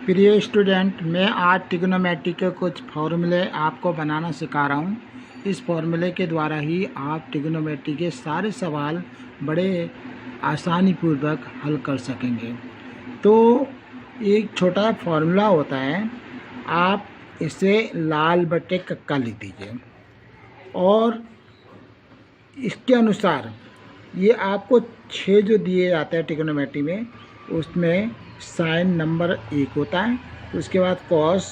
प्रिय स्टूडेंट, मैं आज ट्रिग्नोमेट्री के कुछ फॉर्मूले आपको बनाना सिखा रहा हूँ। इस फॉर्मूले के द्वारा ही आप ट्रिग्नोमेट्री के सारे सवाल बड़े आसानी पूर्वक हल कर सकेंगे। तो एक छोटा फॉर्मूला होता है, आप इसे लाल बटे कक्का लिख दीजिए और इसके अनुसार ये आपको 6 जो दिए जाते हैं ट्रिग्नोमेट्री में, उसमें साइन नंबर 1 होता है। उसके बाद कॉस,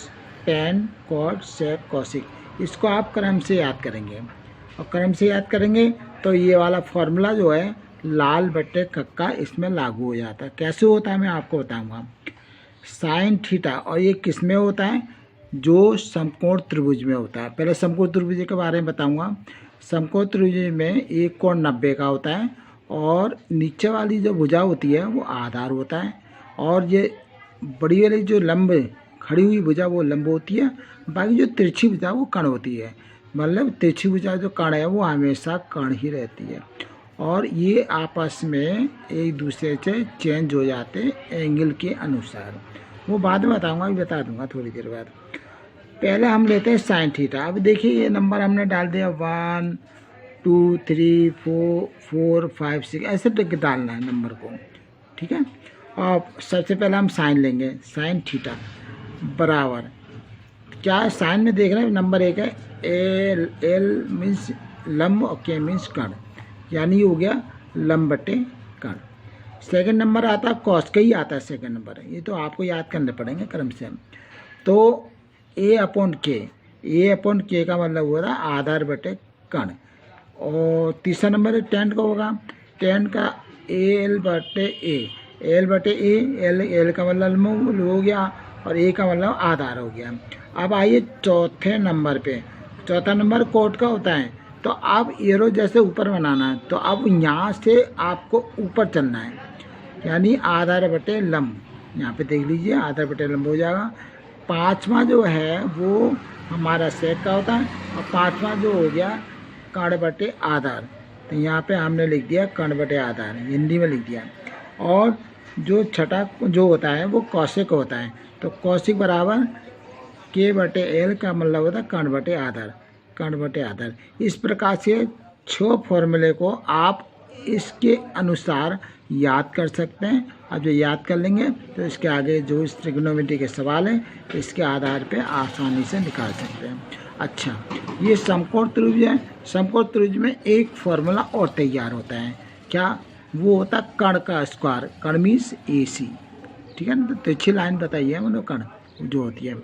टेन, कॉट, सेक, कॉसिक, इसको आप क्रम से याद करेंगे और क्रम से याद करेंगे तो ये वाला फॉर्मूला जो है लाल बटे कक्का इसमें लागू हो जाता है। कैसे होता है मैं आपको बताऊंगा। साइन थीटा, और ये किस में होता है? जो समकोण त्रिभुज में होता है। पहले समकोण त्रिभुज के बारे में बताऊंगा। समकोण त्रिभुज में एक कोण 90 का होता है और नीचे वाली जो भुजा होती है वो आधार होता है, और ये बड़ी वाली जो लंब खड़ी हुई भुजा वो लंब होती है, बाकी जो तिरछी भुजा वो कर्ण होती है। मतलब तिरछी भुजा जो कर्ण है वो हमेशा कर्ण ही रहती है और ये आपस में एक दूसरे से चेंज हो जाते हैं एंगल के अनुसार। वो बाद में बताऊंगा, अभी बता दूंगा थोड़ी देर बाद। पहले हम लेते हैं साइन थीटा। अब देखिए ये नंबर हमने डाल दिया 1 2 3 4 5 6, ऐसे डालना है नंबर को, ठीक है। और सबसे पहले हम साइन लेंगे। साइन थीटा बराबर क्या है? साइन में देख रहे हैं नंबर 1 है, एल मीन्स लंब और के मीन्स कर्ण, यानी हो गया लंब बटे कर्ण। सेकंड नंबर आता है कॉस का ही आता है सेकंड नंबर, ये तो आपको याद करने पड़ेंगे क्रम से। तो ए अपॉन के का मतलब हो रहा है आधार बटे कर्ण। और तीसरा नंबर है टेन का होगा, टेन का एल बटे ए, एल बटे ए, एल का मतलब लंब हो गया और ए का मतलब आधार हो गया। अब आइए चौथे नंबर पे। चौथा नंबर कोट का होता है, तो अब एरो जैसे ऊपर बनाना है, तो अब यहाँ से आपको ऊपर चलना है, यानी आधार बटे लंब। यहाँ पे देख लीजिए आधार बटे लंब हो जाएगा। पाँचवा जो है वो हमारा सेक का होता है और पाँचवा जो हो गया कर्ण बटे आधार, तो यहाँ पे हमने लिख दिया कर्ण बटे आधार, हिंदी में लिख दिया। और जो छठा जो होता है वो कौशिक होता है, तो कौशिक बराबर के बटे एल का मतलब होता है कर्ण बटे आधार, कर्ण बटे आधार। इस प्रकार से 6 फॉर्मूले को आप इसके अनुसार याद कर सकते हैं। अब जो याद कर लेंगे तो इसके आगे जो इस ट्रिग्नोमेट्री के सवाल हैं इसके आधार पे आसानी से निकाल सकते हैं। अच्छा, ये समकोण त्रिभुज है। समकोण त्रिभुज में एक फॉर्मूला और तैयार होता है, क्या? वो होता है कर्ण का स्क्वायर, कर्ण मीन्स AC, ठीक है ना। तो अच्छी लाइन बताइए मतलब कर्ण जो होती है।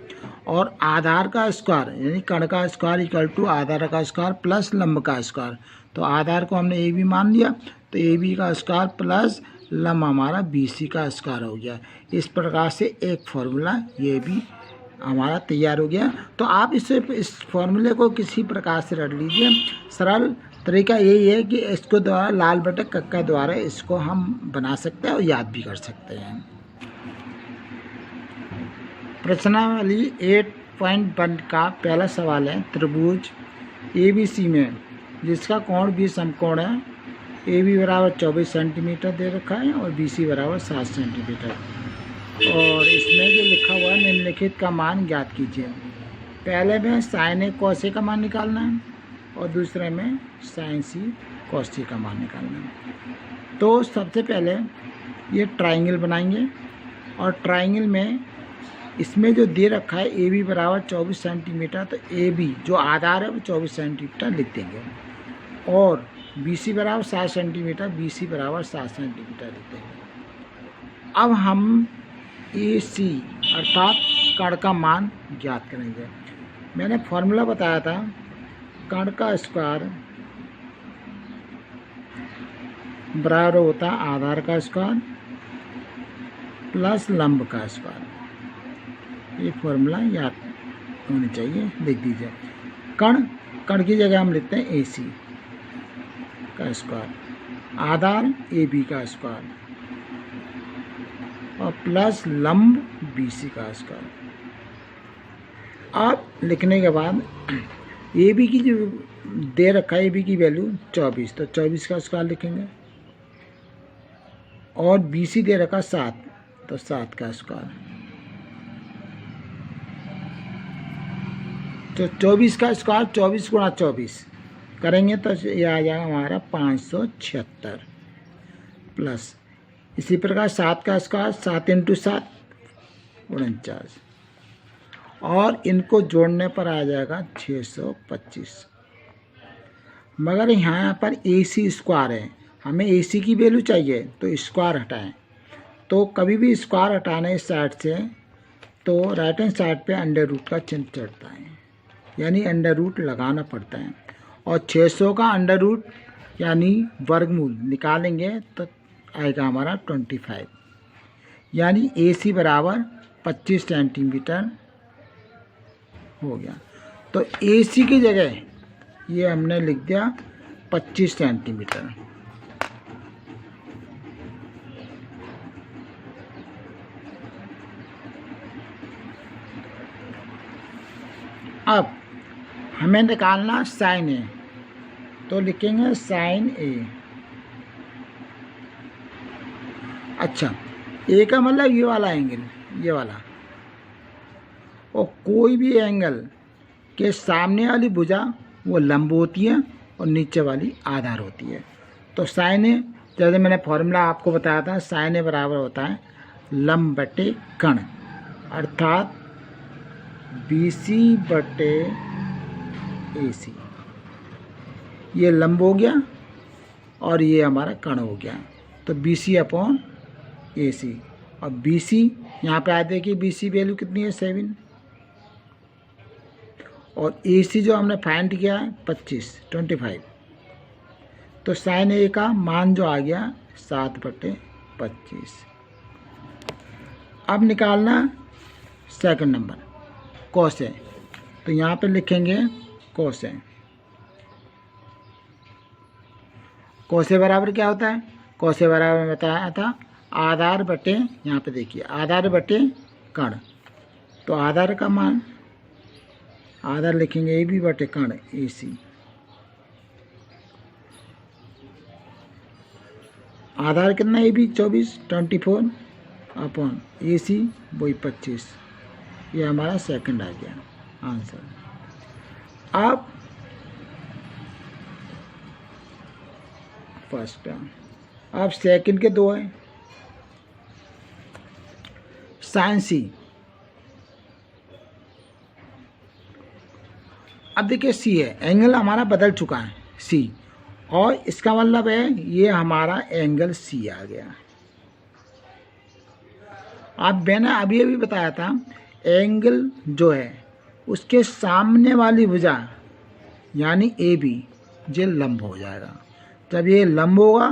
और आधार का स्क्वायर यानी कर्ण का स्क्वायर इक्वल टू आधार का स्क्वायर प्लस लंब का स्क्वायर। तो आधार को हमने AB मान लिया, तो AB का स्क्वायर प्लस लंब हमारा BC का स्क्वायर हो गया। इस प्रकार से एक फॉर्मूला ये भी हमारा तैयार हो गया। तो आप इस फॉर्मूले को किसी प्रकार से रट लीजिए। सरल तरीका यही है कि इसको द्वारा लाल बटे कक्का द्वारा इसको हम बना सकते हैं और याद भी कर सकते हैं। प्रश्नावली 8.1 का पहला सवाल है, त्रिभुज ABC में जिसका कोण भी समकोण है, AB बराबर 24 सेंटीमीटर दे रखा है और BC बराबर 7 सेंटीमीटर, और इसमें जो लिखा हुआ है निम्नलिखित का मान ज्ञात कीजिए। पहले में साइन A cos A का मान निकालना है और दूसरे में साइन C cos C का मान निकालना है। तो सबसे पहले ये ट्राइंगल बनाएंगे और ट्राइंगल में इसमें जो दे रखा है AB बराबर 24 सेंटीमीटर, तो AB जो आधार है वो 24 सेंटीमीटर लिख देंगे और BC बराबर 7 सेंटीमीटर, BC बराबर 7 सेंटीमीटर लिख देंगे। अब हम AC अर्थात कर्ण का मान ज्ञात करेंगे। मैंने फॉर्मूला बताया था कर्ण का स्क्वायर बराबर होता है आधार का स्क्वायर प्लस लंब का स्क्वायर। ये फॉर्मूला याद होनी चाहिए, लिख दीजिए। कर्ण की जगह हम लिखते हैं AC का स्क्वायर, आधार AB का स्क्वायर और प्लस लंब BC का स्क्वायर। अब लिखने के बाद AB की जो दे रखा है AB की वैल्यू 24, तो 24 का स्क्वायर लिखेंगे और BC दे रखा 7, तो 7 का स्क्वायर तो 24 का स्क्वायर 24 गुणा 24 करेंगे तो ये आ जाएगा हमारा 576 प्लस इसी प्रकार 7 का स्क्वायर 7 इंटू 7 49 और इनको जोड़ने पर आ जाएगा 625। मगर यहाँ पर AC स्क्वायर है, हमें AC की वैल्यू चाहिए तो स्क्वायर हटाएं। तो कभी भी स्क्वायर हटाने इस साइड से तो राइट हैंड साइड पे अंडर रूट का चिन्ह चढ़ता है, यानी अंडर रूट लगाना पड़ता है। और 600 का अंडर रूट यानी वर्गमूल निकालेंगे तो आएगा हमारा 25, यानी AC बराबर 25 सेंटीमीटर हो गया। तो AC की जगह ये हमने लिख दिया 25 सेंटीमीटर। अब हमें निकालना साइन ए, तो लिखेंगे साइन ए। अच्छा, ए का मतलब ये वाला एंगल, ये वाला। और कोई भी एंगल के सामने वाली भुजा वो लंब होती है और नीचे वाली आधार होती है। तो साइन ए, जैसे मैंने फॉर्मूला आपको बताया था, साइन ए बराबर होता है लंब बटे कर्ण, अर्थात BC बटे AC। ये लंब हो गया और ये हमारा कर्ण हो गया, तो BC अपॉन AC। और BC यहाँ पे आ देखिए BC वैल्यू कितनी है 7, और AC जो हमने फाइंड किया है 25। तो साइन ए का मान जो आ गया 7/25। अब निकालना सेकंड नंबर कॉस ए, तो यहाँ पे लिखेंगे कॉस ए। कॉस ए बराबर क्या होता है? कॉस ए बराबर बताया था आधार बटे, यहाँ पे देखिए आधार बटे कर्ण। तो आधार का मान, आधार लिखेंगे AB बटे कर्ण AC। आधार कितना AB 24 अपॉन AC वही 25। ये हमारा सेकंड आ गया आंसर। अब फर्स्ट, अब सेकंड के दो हैं। साइन C, अब देखिए C है, एंगल हमारा बदल चुका है C, और इसका मतलब है ये हमारा एंगल C आ गया। अब मैंने अभी बताया था एंगल जो है उसके सामने वाली भुजा यानी AB ये लंब हो जाएगा। जब ये लंब होगा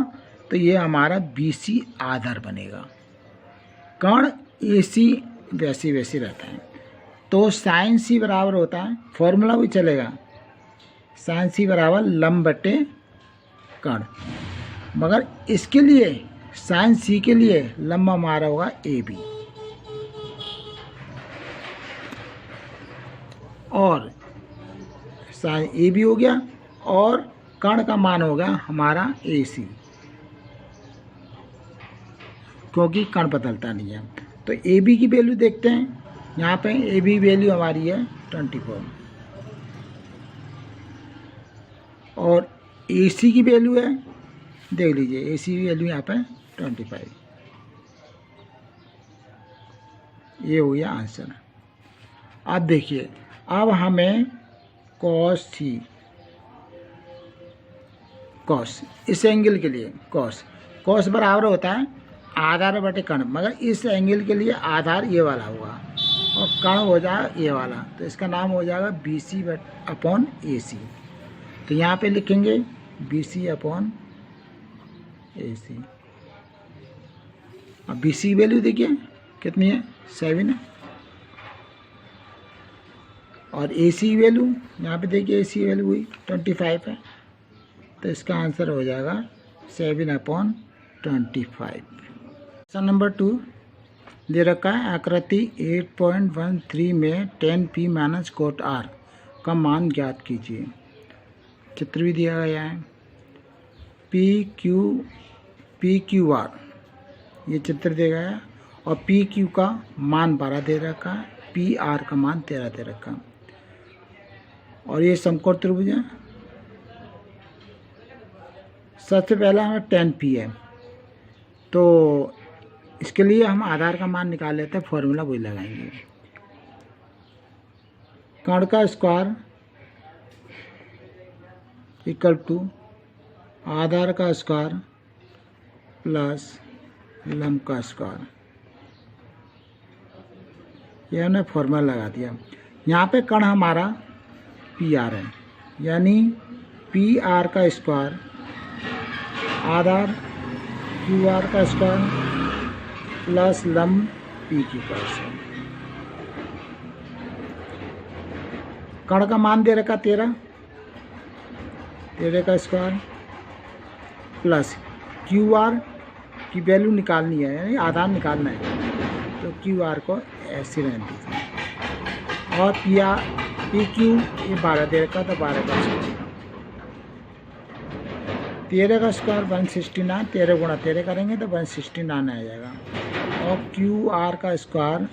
तो ये हमारा BC आधार बनेगा। कर्ण AC वैसे रहता है। तो साइन C बराबर होता है, फॉर्मूला भी चलेगा, साइन C बराबर लंब बटे कर्ण। मगर इसके लिए साइन C के लिए लंब हमारा होगा AB, और साइन AB हो गया और कर्ण का मान होगा हमारा AC, क्योंकि कर्ण बदलता नहीं है। तो AB की वैल्यू देखते हैं, यहाँ पे AB वैल्यू हमारी है 24 और AC की वैल्यू है, देख लीजिए AC की वैल्यू यहाँ पे 25। ये हो गया आंसर। अब देखिए, अब हमें कॉस C, कॉस इस एंगल के लिए कॉस बराबर होता है आधार बटे कर्ण, मगर इस एंगल के लिए आधार ये वाला होगा और कर्ण हो जाएगा ये वाला, तो इसका नाम हो जाएगा BC अपॉन AC। तो यहाँ पे लिखेंगे BC अपॉन AC। अब BC वैल्यू देखिए कितनी है 7 है, और AC वैल्यू यहाँ पे देखिए AC वैल्यू हुई 25 है। तो इसका आंसर हो जाएगा 7/25। क्वेश्चन नंबर 2 दे रखा है आकृति 8.13 में 10p माइनस कोट R का मान ज्ञात कीजिए। चित्र भी दिया गया है, PQR ये चित्र दिया गया है, और PQ का मान 12 दे रखा है, PR का मान 13 दे रखा है। और ये समकोण त्रिभुज है। सबसे पहला हमें tan P है, तो इसके लिए हम आधार का मान निकाल लेते हैं, फॉर्मूला वही लगाएंगे। कर्ण का स्क्वायर इक्वल टू आधार का स्क्वायर प्लस लंब का स्क्वायर, यह हमने फॉर्मूला लगा दिया। यहाँ पे कर्ण हमारा PR है, यानी PR का स्क्वायर आधार QR का स्क्वायर प्लस लंब PQ का स्क्वायर। कर्ण का मान दे रखा 13 का स्क्वायर प्लस QR की वैल्यू निकालनी है, यानी आधार निकालना है, तो QR को ऐसे रहने दीजिए। और PQ ये 12 दे रखा, तो 12 का स्क्वायर, 13 का स्क्वायर 169, 13 गुणा 13 करेंगे तो 169 आ जाएगा। और QR का स्क्वायर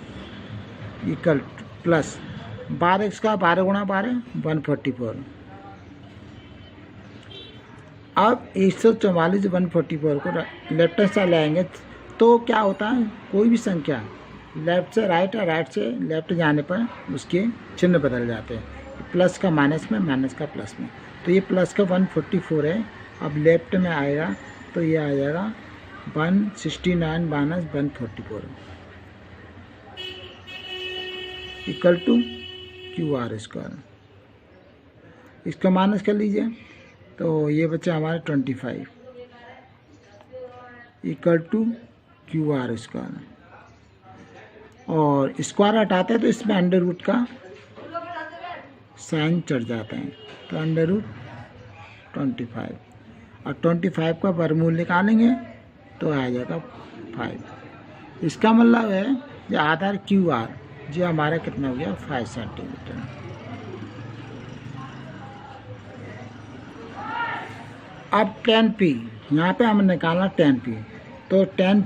इक्वल प्लस 12 का 12 गुणा 12 144। अब 144 144 को लेफ्ट हैंड साइड लाएंगे तो क्या होता है, कोई भी संख्या लेफ्ट से राइट और राइट से लेफ्ट जाने पर उसके चिन्ह बदल जाते हैं, प्लस का माइनस में, माइनस का प्लस में। तो ये प्लस का 144 है, अब लेफ्ट में आएगा तो ये आ जाएगा 169 minus 144 equal to QR square. इसका माइनस कर लीजिए तो ये बचा हमारा 25 इक्वल टू QR स्क्वायर। और स्क्वायर हटाते हैं तो इसमें अंडर रूट का साइन चढ़ जाता है, तो अंडर रूट 25 और 25 का वर्गमूल निकालेंगे तो आ जाएगा 5। इसका मतलब है जो आधार QR जो हमारा कितना हो गया 5 सेंटीमीटर। अब tan P, यहाँ पे हमें निकालना tan P, तो tan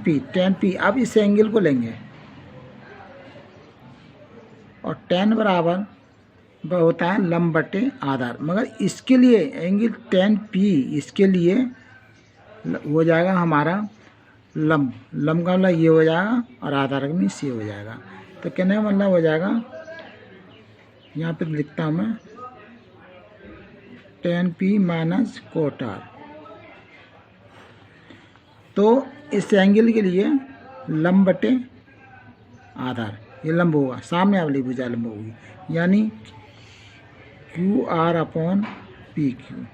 P अब इस एंगल को लेंगे और tan बराबर होता है लंब बटे आधार, मगर इसके लिए एंगल tan P इसके लिए हो जाएगा हमारा लंब का मतलब ये हो जाएगा और आधार का मीन्स ये हो जाएगा। तो कहने का मतलब हो जाएगा, यहाँ पे लिखता हूँ मैं tan P minus cot R। तो इस एंगल के लिए लंब बटे आधार, ये लंब होगा, सामने वाली भुजा लंब होगी, यानी QR अपॉन PQ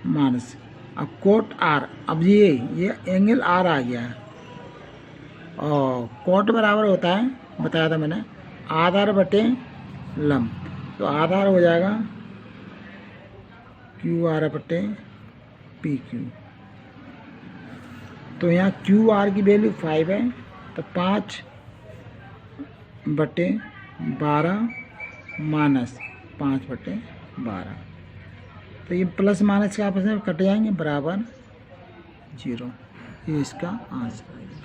माइनस अब कोट R। अब ये एंगल R आ गया है और कोट बराबर होता है, बताया था मैंने, आधार बटे लंब, तो आधार हो जाएगा QR बटे PQ। तो यहाँ QR की वैल्यू 5 है, तो 5 बटे 12 माइनस 5 बटे 12, तो ये प्लस माइनस के आपस में कट जाएंगे, बराबर 0। ये इसका आंसर है।